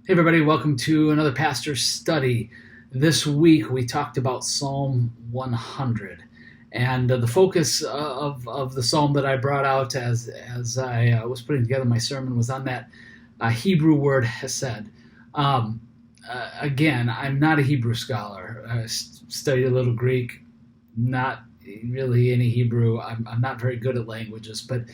Hey, everybody, welcome to another pastor's study. This week we talked about Psalm 100. And the focus of the psalm that I brought out as I was putting together my sermon was on that Hebrew word hesed. Um, Again, I'm not a Hebrew scholar. I studied a little Greek, not really any Hebrew. I'm not very good at languages, but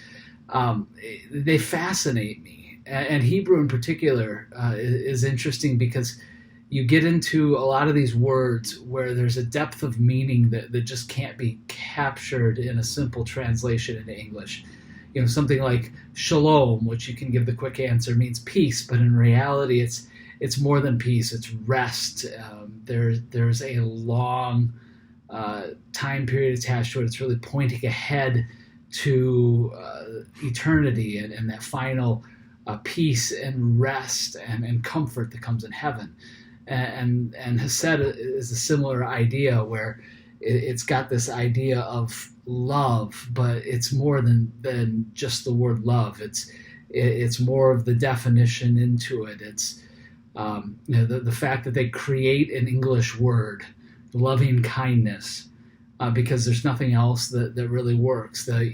um, they fascinate me. And Hebrew in particular is interesting because you get into a lot of these words where there's a depth of meaning that just can't be captured in a simple translation into English. You know, something like shalom, which you can give the quick answer, means peace, but in reality, it's more than peace. It's rest. There's a long time period attached to it. It's really pointing ahead to eternity and that final peace and rest and comfort that comes in heaven. And Hesed is a similar idea where it's got this idea of love, but it's more than just the word love. It's more of the definition into it. It's the fact that they create an English word, loving kindness, because there's nothing else that really works. The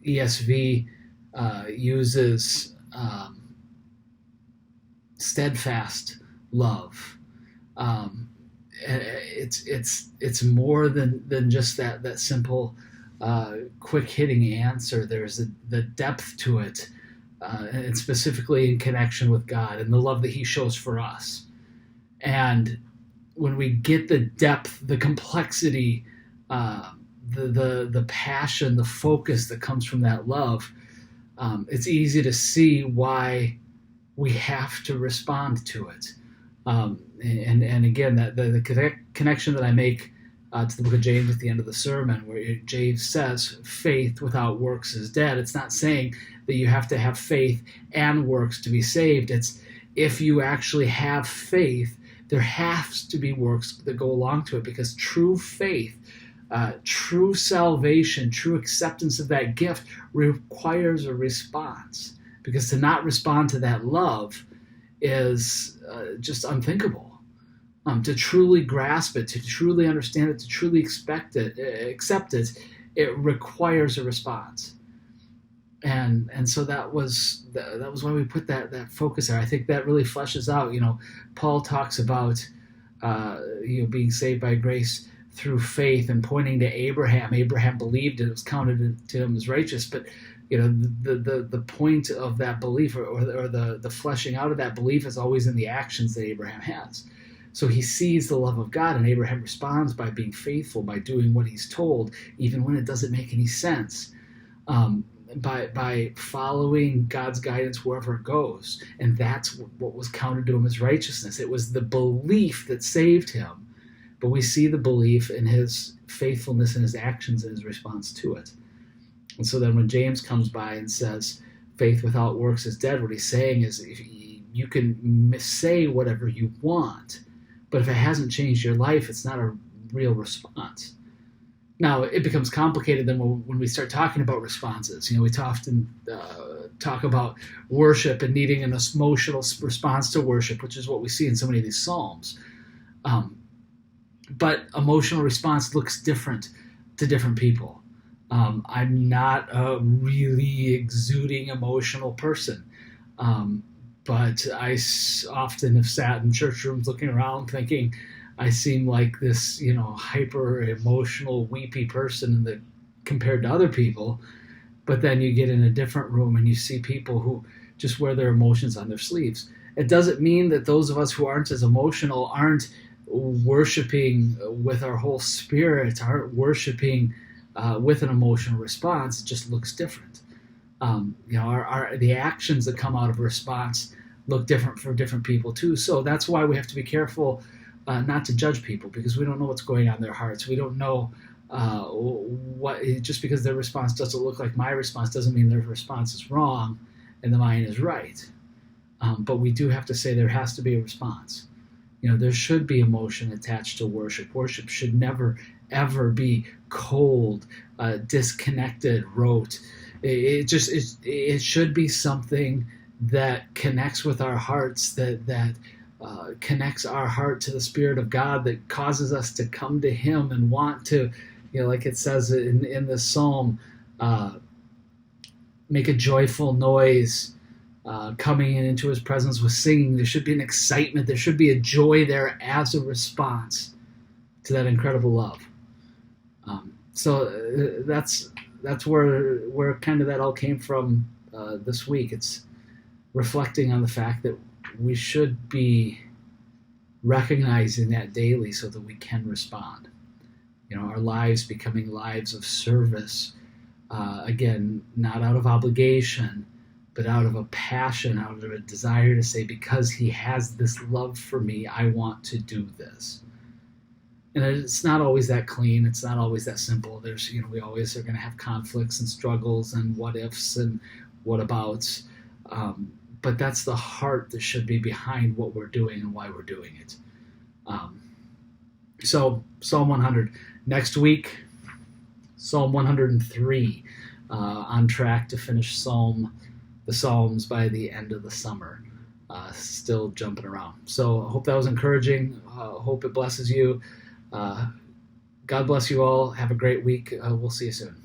ESV uses steadfast love. It's more than just that simple quick hitting answer. There's the depth to it, and specifically in connection with God and the love that He shows for us. And when we get the depth, the complexity, the passion, the focus that comes from that love, it's easy to see why we have to respond to it. And again, that the connection that I make to the book of James at the end of the sermon, where James says, faith without works is dead. It's not saying that you have to have faith and works to be saved. It's if you actually have faith, there has to be works that go along to it, because true faith, true salvation, true acceptance of that gift requires a response. Because to not respond to that love is just unthinkable. To truly grasp it, to truly understand it, to truly accept it, it requires a response. And so that was why we put that focus there. I think that really fleshes out. Paul talks about being saved by grace through faith and pointing to Abraham. Abraham believed it was counted to him as righteous, but the point of that belief or the fleshing out of that belief is always in the actions that Abraham has. So he sees the love of God, and Abraham responds by being faithful, by doing what he's told, even when it doesn't make any sense. By following God's guidance wherever it goes. And that's what was counted to him as righteousness. It was the belief that saved him. But we see the belief in his faithfulness and his actions and his response to it. And so then when James comes by and says, faith without works is dead, what he's saying is you can say whatever you want, but if it hasn't changed your life, it's not a real response. Now, it becomes complicated then when we start talking about responses. We often talk about worship and needing an emotional response to worship, which is what we see in so many of these Psalms. But emotional response looks different to different people. I'm not a really exuding emotional person, but I often have sat in church rooms looking around thinking, I seem like this, hyper emotional, weepy person compared to other people. But then you get in a different room and you see people who just wear their emotions on their sleeves. It doesn't mean that those of us who aren't as emotional aren't worshiping with our whole spirit, aren't worshiping with an emotional response. It just looks different. The actions that come out of a response look different for different people too. So that's why we have to be careful not to judge people, because we don't know what's going on in their hearts. We don't know just because their response doesn't look like my response doesn't mean their response is wrong and the mine is right. But we do have to say there has to be a response. There should be emotion attached to worship. Worship should never, ever be cold, disconnected, rote. It should be something that connects with our hearts, that connects our heart to the Spirit of God, that causes us to come to Him and want to, like it says in this psalm, make a joyful noise coming into His presence with singing. There should be an excitement. There should be a joy there as a response to that incredible love. So that's where kind of that all came from this week. It's reflecting on the fact that we should be recognizing that daily so that we can respond. Our lives becoming lives of service, again, not out of obligation, but out of a passion, out of a desire to say, because He has this love for me, I want to do this. And it's not always that clean. It's not always that simple. There's, we always are going to have conflicts and struggles and what ifs and what abouts. But that's the heart that should be behind what we're doing and why we're doing it. So Psalm 100. Next week, Psalm 103, on track to finish the Psalms by the end of the summer. Still jumping around. So I hope that was encouraging. Hope it blesses you. God bless you all. Have a great week. We'll see you soon.